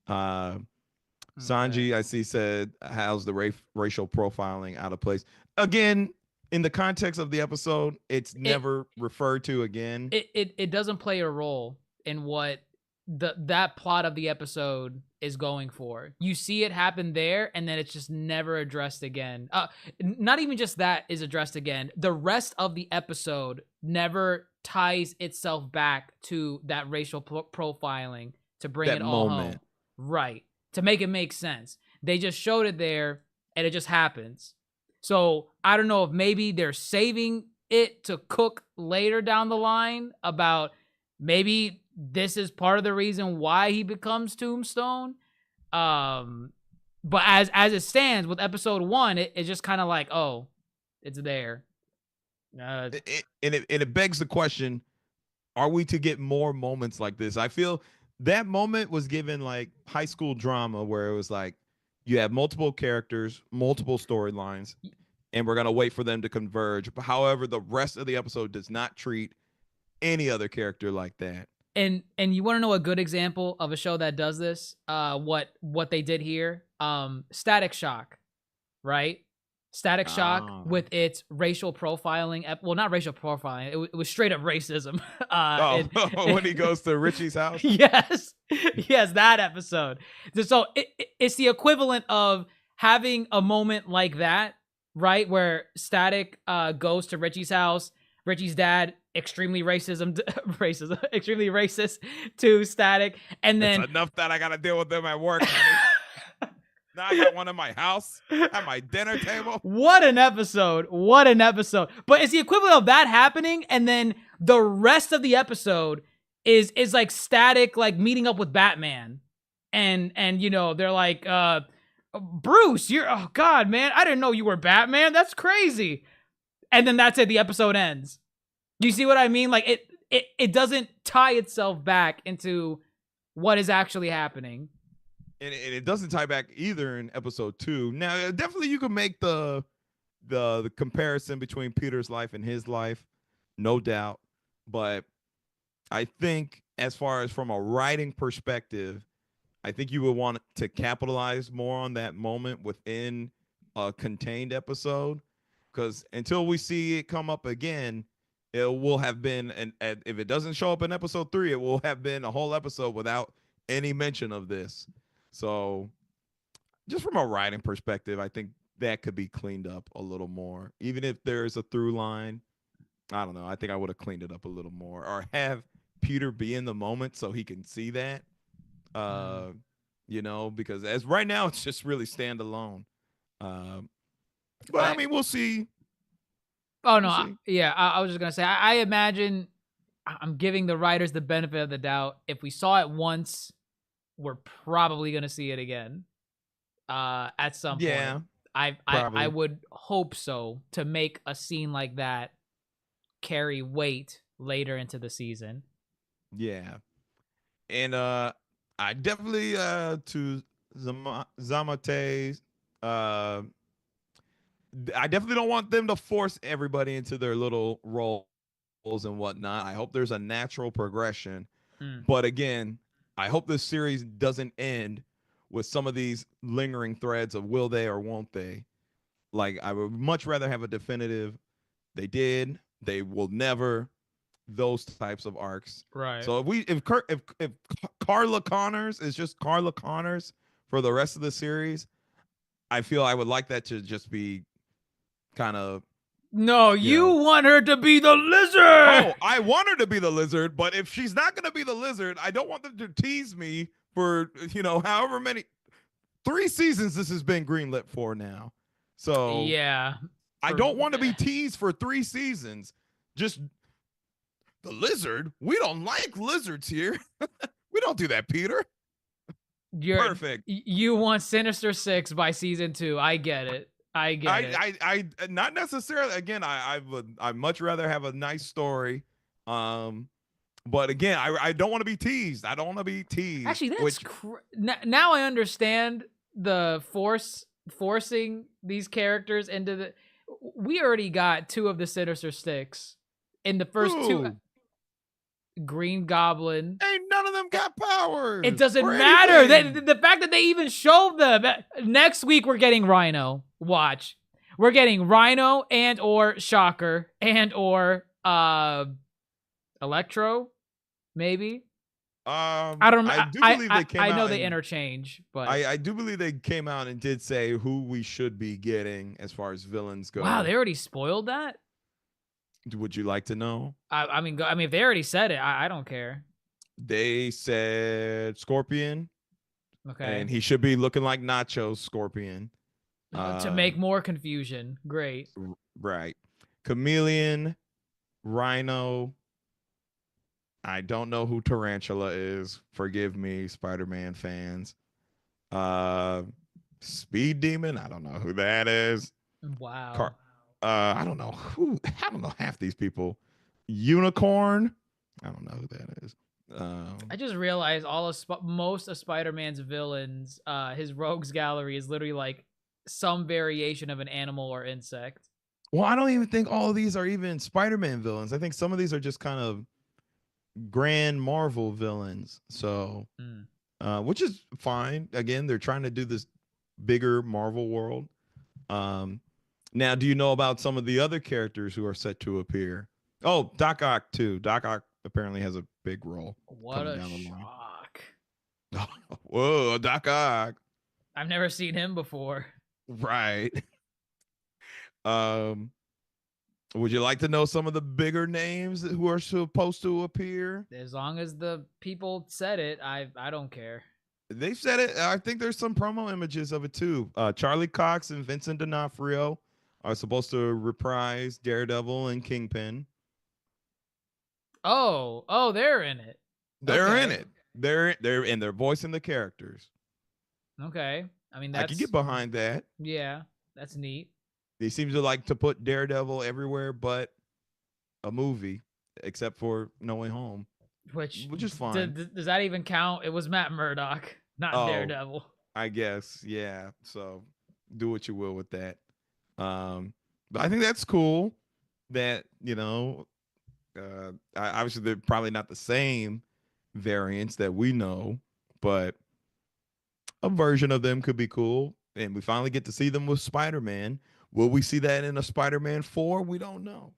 Sanji, I see, said, how's the racial profiling out of place? Again, in the context of the episode, it's never referred to again. It doesn't play a role in what that plot of the episode is going for. You see it happen there, and then it's just never addressed again. Not even just that is addressed again. The rest of the episode never ties itself back to that racial profiling to bring it all home. Right. To make it make sense. They just showed it there, and it just happens. So I don't know if maybe they're saving it to cook later down the line about maybe this is part of the reason why he becomes Tombstone. But as it stands with episode 1, it's just kind of like, oh, it's there. It begs the question, are we to get more moments like this? I feel that moment was given like high school drama where it was like you have multiple characters, multiple storylines, and we're going to wait for them to converge. But however, the rest of the episode does not treat any other character like that. And you want to know a good example of a show that does this? What they did here? Static Shock, right? Static Shock with its racial profiling. Well, not racial profiling. It was straight up racism. When he goes to Richie's house? Yes. Yes, that episode. So it's the equivalent of having a moment like that, right? Where Static goes to Richie's house. Richie's dad, extremely extremely racist to Static. And then it's enough that I got to deal with them at work, honey. Now I got one in my house at my dinner table. What an episode. What an episode. But it's the equivalent of that happening. And then the rest of the episode is like Static, like meeting up with Batman. And you know, they're like, Bruce, oh God, man, I didn't know you were Batman. That's crazy. And then that's it. The episode ends. You see what I mean? Like it doesn't tie itself back into what is actually happening. And it doesn't tie back either in episode 2. Now, definitely you can make the comparison between Peter's life and his life, no doubt. But I think as far as from a writing perspective, I think you would want to capitalize more on that moment within a contained episode. Because until we see it come up again, it will have been, and if it doesn't show up in episode 3, it will have been a whole episode without any mention of this. So just from a writing perspective, I think that could be cleaned up a little more. Even if there's a through line, I don't know. I think I would have cleaned it up a little more, or have Peter be in the moment so he can see that, you know, because as right now, it's just really standalone. But I mean, we'll see. Oh, no. I was just going to say, I imagine I'm giving the writers the benefit of the doubt. If we saw it once, we're probably going to see it again at some point. I would hope so, to make a scene like that carry weight later into the season. Yeah. And I definitely to Zamate, I definitely don't want them to force everybody into their little roles and whatnot. I hope there's a natural progression. But again, I hope this series doesn't end with some of these lingering threads of will they or won't they. Like, I would much rather have a definitive, they did, they will never, those types of arcs. Right. So if Carla Connors is just Carla Connors for the rest of the series, I feel I would like that to just be kind of. No, you want her to be the lizard. Oh, I want her to be the lizard, but if she's not going to be the lizard, I don't want them to tease me for, you know, however many 3 seasons this has been greenlit for now. So yeah, I don't want to be teased for 3 seasons. Just the lizard. We don't like lizards here. We don't do that, Peter. Perfect. You want Sinister Six by season 2. I get it. I not necessarily. Again, I much rather have a nice story. But again, I don't want to be teased. I don't want to be teased. Actually, that's now I understand the forcing these characters into the. We already got 2 of the Sinister Six in the first 2. Green Goblin. Ain't none of them got powers. It doesn't matter. The fact that they even showed them. Next week we're getting Rhino. Watch. We're getting Rhino and or Shocker and or Electro, maybe. I don't know. I do believe they came out. I know they interchange, but I do believe they came out and did say who we should be getting as far as villains go. Wow, they already spoiled that? Would you like to know? I mean, if they already said it, I don't care. They said Scorpion. Okay. And he should be looking like Nacho's Scorpion. To make more confusion. Great. Right. Chameleon, Rhino. I don't know who Tarantula is. Forgive me, Spider-Man fans. Speed Demon. I don't know who that is. Wow. I don't know who. I don't know half these people. Unicorn. I don't know who that is. I just realized most of Spider-Man's villains, his rogues gallery is literally like some variation of an animal or insect. Well, I don't even think all of these are even Spider-Man villains. I think some of these are just kind of grand Marvel villains. So, which is fine. Again, they're trying to do this bigger Marvel world. Now, do you know about some of the other characters who are set to appear? Oh, Doc Ock too. Doc Ock apparently has a big role coming down the line. Whoa, Doc Ock. I've never seen him before. Right. Would you like to know some of the bigger names who are supposed to appear? As long as the people said it, I don't care. They said it. I think there's some promo images of it too. Charlie Cox and Vincent D'Onofrio are supposed to reprise Daredevil and Kingpin. Oh, they're in it. They're in it. They're voicing the characters. Okay. I mean, I can get behind that. Yeah, that's neat. They seem to like to put Daredevil everywhere but a movie, except for No Way Home. Which is fine. Does that even count? It was Matt Murdock, not Daredevil. I guess, yeah. So do what you will with that. But I think that's cool that, obviously they're probably not the same variants that we know, but a version of them could be cool. And we finally get to see them with Spider-Man. Will we see that in a Spider-Man 4? We don't know.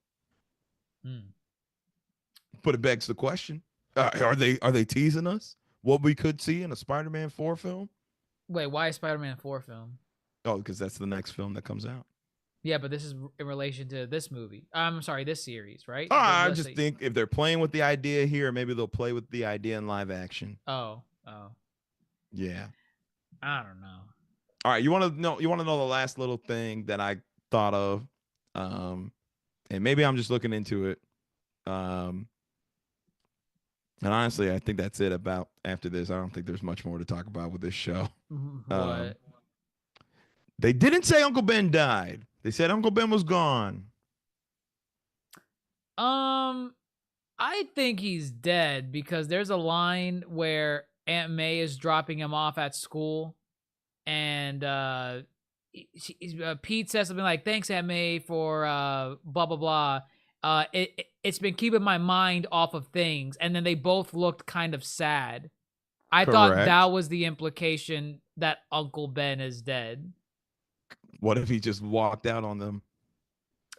But it begs the question. Are they teasing us what we could see in a Spider-Man 4 film? Wait, why a Spider-Man 4 film? Oh, because that's the next film that comes out. Yeah, but this is in relation to this movie. I'm sorry, this series, right? I just think if they're playing with the idea here, maybe they'll play with the idea in live action. Oh. Yeah. I don't know. All right, you want to know the last little thing that I thought of, and maybe I'm just looking into it. And honestly, I think that's it about after this. I don't think there's much more to talk about with this show. What? They didn't say Uncle Ben died. They said Uncle Ben was gone. I think he's dead because there's a line where Aunt May is dropping him off at school, and Pete says something like, "Thanks, Aunt May, for blah blah blah." It's been keeping my mind off of things, and then they both looked kind of sad. I thought that was the implication that Uncle Ben is dead. What if he just walked out on them?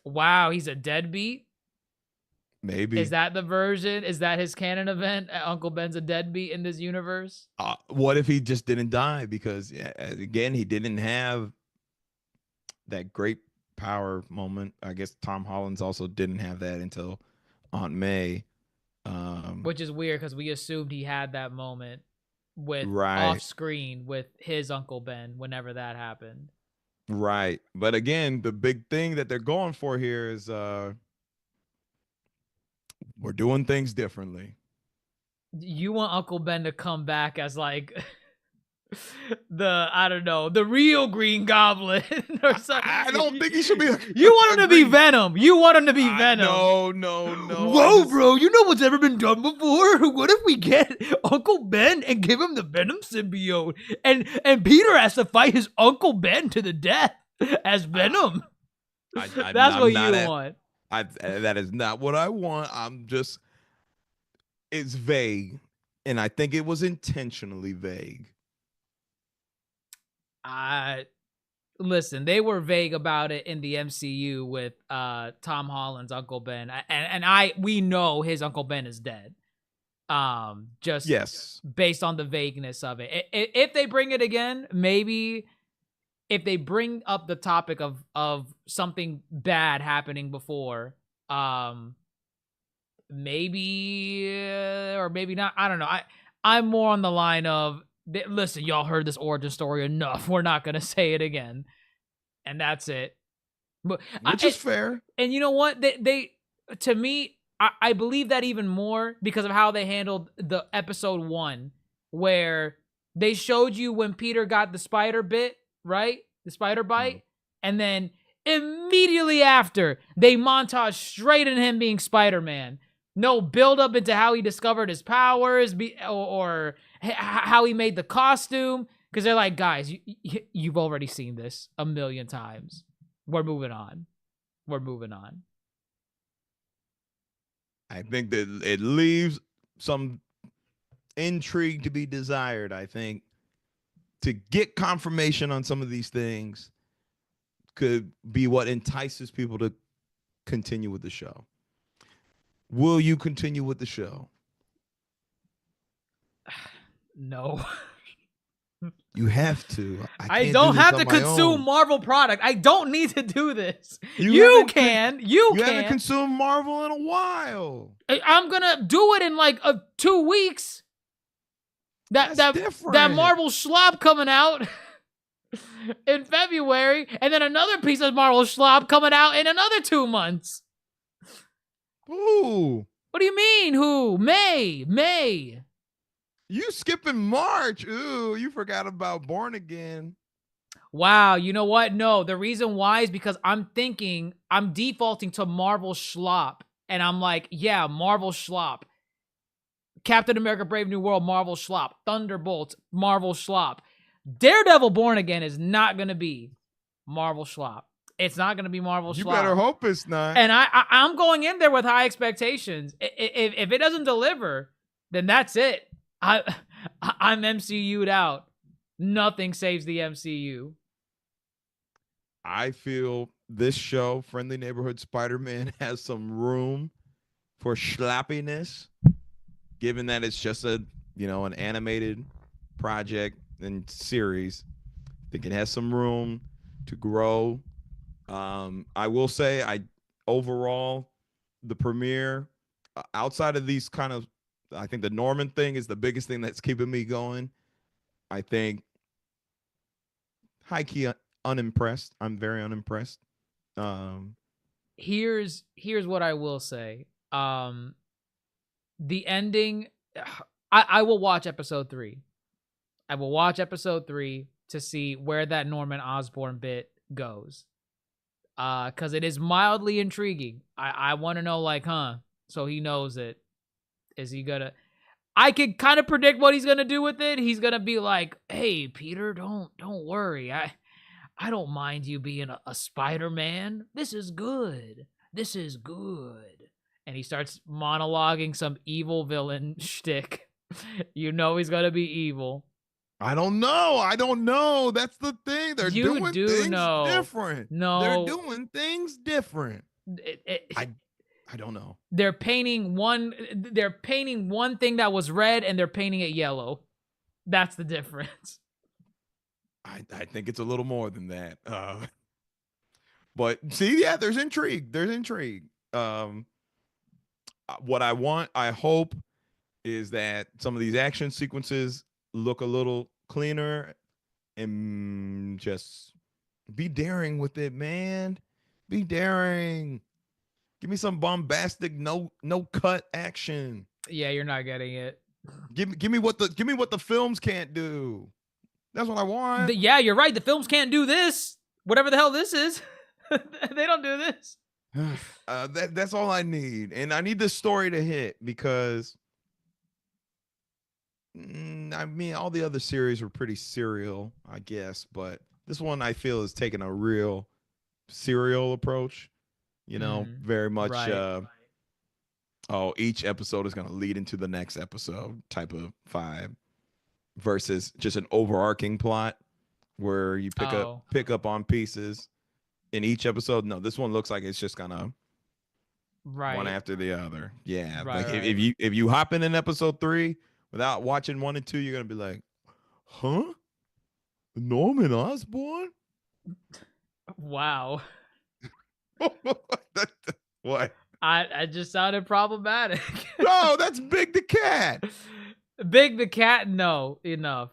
Wow, he's a deadbeat? Maybe. Is that the version? Is that his canon event? Uncle Ben's a deadbeat in this universe? What if he just didn't die? Because, again, he didn't have that great power moment. I guess Tom Holland's also didn't have that until Aunt May. Which is weird because we assumed he had that moment with off screen with his Uncle Ben whenever that happened. Right. But again, the big thing that they're going for here is we're doing things differently. You want Uncle Ben to come back as like the real Green Goblin or something. I don't think he should be. You want him to be Venom. You want him to be Venom. No. Whoa, bro! You know what's ever been done before? What if we get Uncle Ben and give him the Venom symbiote, and Peter has to fight his Uncle Ben to the death as Venom? That's what you want. That is not what I want. It's vague, and I think it was intentionally vague. Listen, they were vague about it in the MCU with Tom Holland's Uncle Ben, and we know his Uncle Ben is dead. Based on the vagueness of it. If they bring it again, maybe if they bring up the topic of something bad happening before, maybe or maybe not. I don't know. I'm more on the line of, listen, y'all heard this origin story enough. We're not gonna say it again, and that's it. But which is fair. And you know what? They to me, I believe that even more because of how they handled the episode 1, where they showed you when Peter got the spider bit, right? The spider bite, and then immediately after they montage straight in him being Spider-Man. No build up into how he discovered his powers, or how he made the costume. Because they're like, guys, you've already seen this a million times. We're moving on. We're moving on. I think that it leaves some intrigue to be desired. I think to get confirmation on some of these things could be what entices people to continue with the show. Will you continue with the show? No. You have to. I can't don't do this have on to my consume own. Marvel product. I don't need to do this. You haven't can. You haven't consumed Marvel in a while. I'm gonna do it in like 2 weeks. That's different. That Marvel slop coming out in February, and then another piece of Marvel slop coming out in another 2 months. Ooh. What do you mean? Who? May. You skipping March. Ooh, you forgot about Born Again. Wow, you know what? No, the reason why is because I'm defaulting to Marvel schlop. And I'm like, yeah, Marvel schlop. Captain America Brave New World, Marvel schlop. Thunderbolts, Marvel schlop. Daredevil Born Again is not going to be Marvel schlop. It's not going to be Marvel schlop. You better hope it's not. And I'm going in there with high expectations. If it doesn't deliver, then that's it. I'm MCU'd out. Nothing saves the MCU. I feel this show, Friendly Neighborhood Spider-Man, has some room for schlappiness, given that it's just an animated project and series. I think it has some room to grow. I will say, overall, the premiere, outside of these kind of, I think the Norman thing is the biggest thing that's keeping me going. I think high-key unimpressed. I'm very unimpressed. Here's what I will say. The ending, I will watch episode 3. I will watch episode 3 to see where that Norman Osborn bit goes. Because it is mildly intriguing. I want to know, like, so he knows it. Is he gonna... I can kind of predict what he's gonna do with it. He's gonna be like, hey, Peter, don't worry. I don't mind you being a Spider-Man. This is good. This is good. And he starts monologuing some evil villain shtick. You know he's gonna be evil. I don't know. That's the thing. They're doing things different. No. They're doing things different. I don't know. They're painting one thing that was red and they're painting it yellow. That's the difference. I think it's a little more than that. But see, yeah, there's intrigue. What I hope is that some of these action sequences look a little cleaner and just be daring with it, man. Be daring. Give me some bombastic no cut action. Yeah, you're not getting it. Give me what the films can't do. That's what I want. Yeah, you're right. The films can't do this. Whatever the hell this is. They don't do this. That's all I need. And I need this story to hit because I mean, all the other series were pretty serial, I guess, but this one I feel is taking a real serial approach. Very much. Right. Each episode is going to lead into the next episode type of vibe, versus just an overarching plot where you pick up on pieces in each episode. No, this one looks like it's just gonna one after the other. Yeah, right, like if you hop in episode 3 without watching 1 and 2, you're gonna be like, huh? Norman Osborn? Wow. What? I just sounded problematic. No, that's Big the Cat. Big the Cat? No, enough.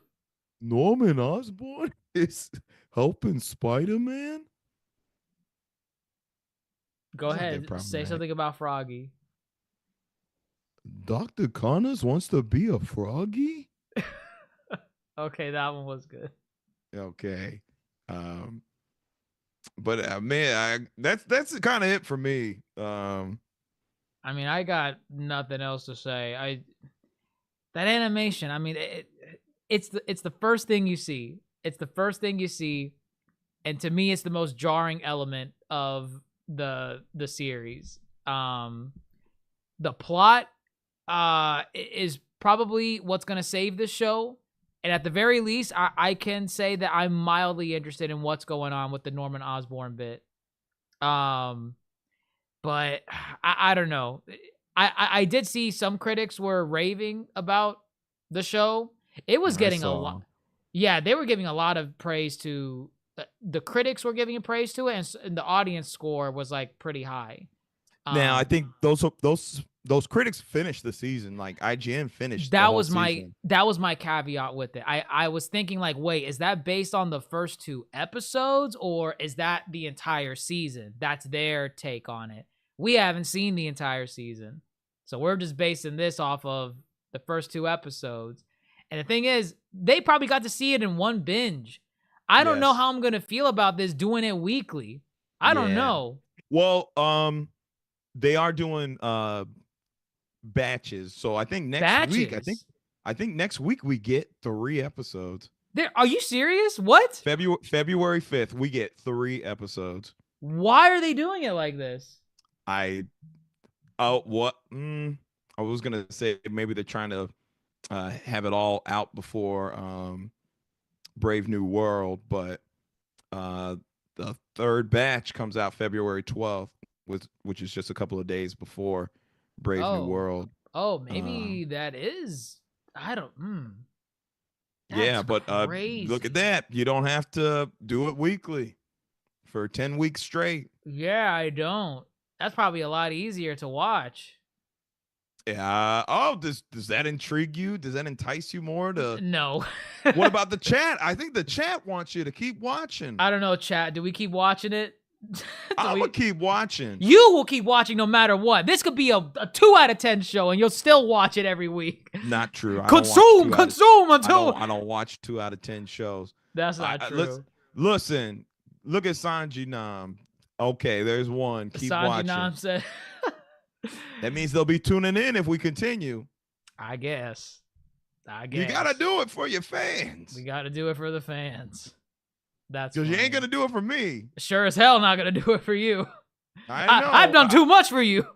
Norman Osborn is helping Spider-Man? Go ahead. Say something about Froggy. Dr. Connors wants to be a Froggy? Okay, that one was good. Okay. But man, that's kind of it for me. I mean, I got nothing else to say. That animation, I mean, it's the first thing you see. It's the first thing you see, and to me, it's the most jarring element of the series. The plot is probably what's gonna save this show, and at the very least, I can say that I'm mildly interested in what's going on with the Norman Osborn bit. But I don't know. I did see some critics were raving about the show. It was getting a lot. Yeah, they were giving a lot of praise to the critics were giving praise to it, and the audience score was like pretty high. Now I think those critics finished the season. Like IGN finished. That was my caveat with it. I was thinking like, wait, is that based on the first 2 episodes, or is that the entire season? That's their take on it. We haven't seen the entire season, so we're just basing this off of the first 2 episodes. And the thing is, they probably got to see it in one binge. I don't know how I'm gonna feel about this doing it weekly. I don't know. Well, they are doing batches, so I think next week. I think next week we get 3 episodes. Are you serious? What? February 5th, we get 3 episodes. Why are they doing it like this? I was gonna say maybe they're trying to have it all out before Brave New World, but the 3rd batch comes out February 12th, which is just a couple of days before Brave New World. Oh, maybe that is. I don't. Yeah, but look at that. You don't have to do it weekly for 10 weeks straight. Yeah, I don't. That's probably a lot easier to watch. Yeah. Does that intrigue you? Does that entice you more to? No. What about the chat? I think the chat wants you to keep watching. I don't know, chat. Do we keep watching it? I'm gonna keep watching. You will keep watching no matter what. This could be a 2 out of 10 show, and you'll still watch it every week. Not true. Consume until I don't watch 2 out of 10 shows. That's not true. Listen. Look at Sanji Nam. Okay, there's one. Keep watching. Nam said. That means they'll be tuning in if we continue. I guess. You gotta do it for your fans. We gotta do it for the fans. That's because you ain't gonna do it for me. Sure as hell not gonna do it for you. I know. I've done too much for you.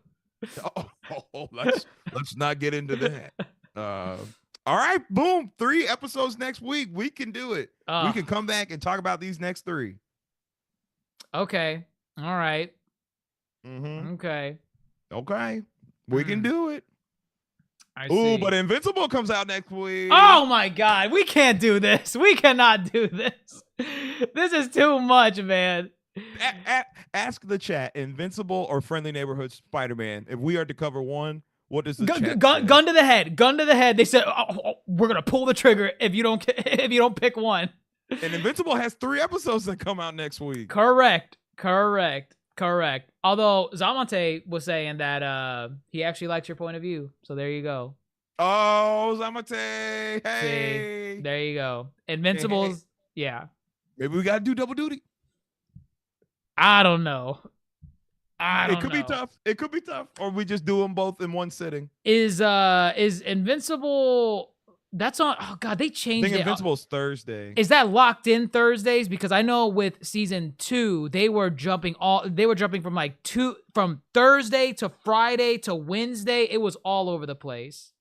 Let's not get into that. All right, boom. 3 episodes next week. We can do it. We can come back and talk about these next 3. Okay. All right. Mm-hmm. Okay. We can do it. But Invincible comes out next week. Oh my God. We can't do this. We cannot do this. This is too much, man. Ask the chat, Invincible or Friendly Neighborhood Spider-Man. If we are to cover one, what does the chat say? Gun to the head. Gun to the head. They said, we're going to pull the trigger if you don't pick one. And Invincible has 3 episodes that come out next week. Correct. Although Zamante was saying that he actually likes your point of view. So there you go. Oh, Zamante. Hey. See, there you go. Invincibles. Hey. Yeah. Maybe we got to do double duty. I don't know. It could be tough. It could be tough. Or we just do them both in one sitting. Is Invincible... That's on. Oh God, they changed it. I think Invincible's Thursday. Is that locked in Thursdays? Because I know with season 2, they were jumping from Thursday to Friday to Wednesday. It was all over the place.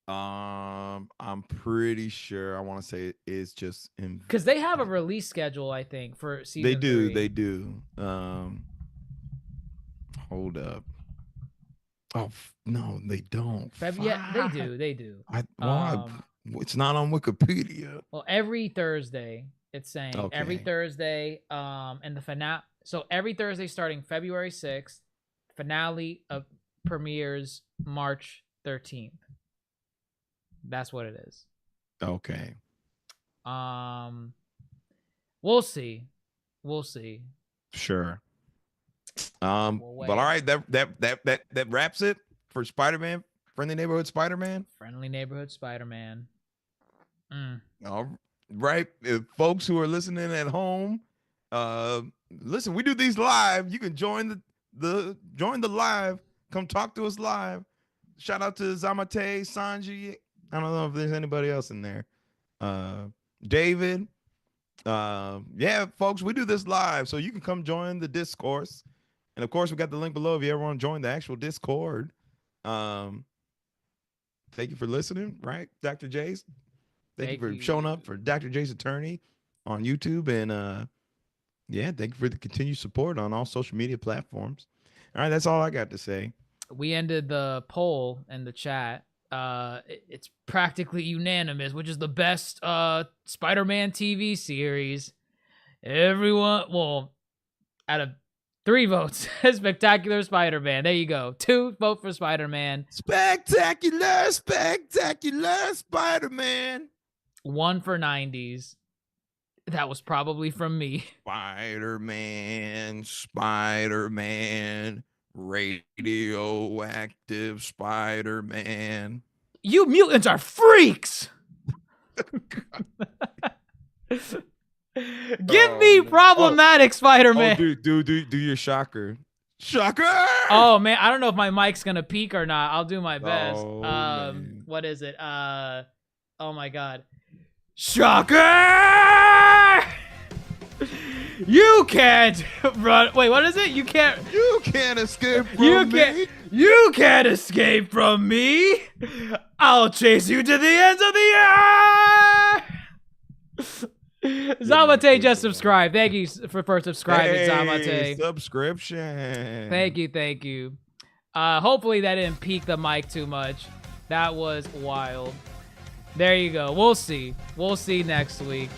I'm pretty sure. I want to say it is just because they have a release schedule. I think for season. They do. Hold up. Oh no, they don't. Yeah, they do. It's not on Wikipedia. Well, every Thursday, it's saying every Thursday. And the finale. So every Thursday starting February 6th, finale of premieres March 13th. That's what it is. Okay. We'll see. Sure. But all right, that wraps it for Spider-Man, Friendly Neighborhood Spider-Man. All right, if folks who are listening at home, listen, we do these live. You can join the live. Come talk to us live. Shout out to Zamate, Sanji, I don't know if there's anybody else in there. David. Yeah, folks, we do this live, so you can come join the discourse. And of course, we got the link below if you ever want to join the actual Discord. Thank you for listening, right, Dr. Jace? Thank you for showing up for Dr. Jace Attorney on YouTube. And yeah, thank you for the continued support on all social media platforms. All right, that's all I got to say. We ended the poll in the chat. It's practically unanimous, which is the best Spider-Man TV series. Everyone, well, out of 3 votes, Spectacular Spider-Man. There you go. 2 vote for Spider-Man. Spectacular Spider-Man. 1 for 90s. That was probably from me. Spider-Man, radioactive Spider-Man. You mutants are freaks. Give me problematic Spider-Man. Oh, do your shocker. Shocker! Oh man, I don't know if my mic's gonna peak or not. I'll do my best. Man. What is it? Oh my god. Shocker! You can't run. Wait, what is it? You can't escape from me. You can't escape from me. I'll chase you to the ends of the earth. Zamate just subscribed. Thank you for subscribing, Zamate. Subscription. Thank you. Hopefully that didn't peak the mic too much. That was wild. There you go. We'll see. We'll see next week.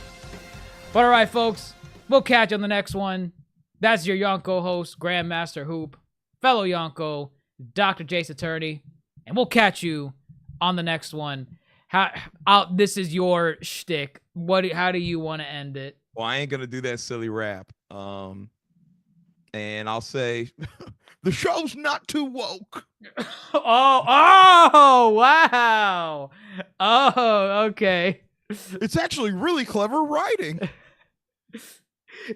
But all right, folks. We'll catch you on the next one. That's your Yonko host, Grandmaster Hoop, fellow Yonko, Dr. Jace Attorney, and we'll catch you on the next one. This is your shtick. How do you want to end it? Well, I ain't gonna do that silly rap. And I'll say, the show's not too woke. Oh, wow. Oh, okay. It's actually really clever writing.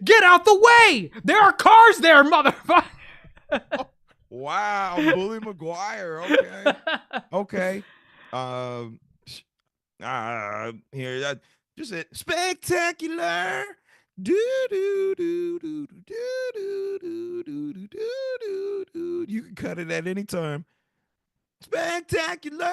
Get out the way! There are cars there, motherfucker! Wow, Bully McGuire. Okay. Here, that just it. Spectacular. Do do do do do do do do do do do. You can cut it at any time. Spectacular.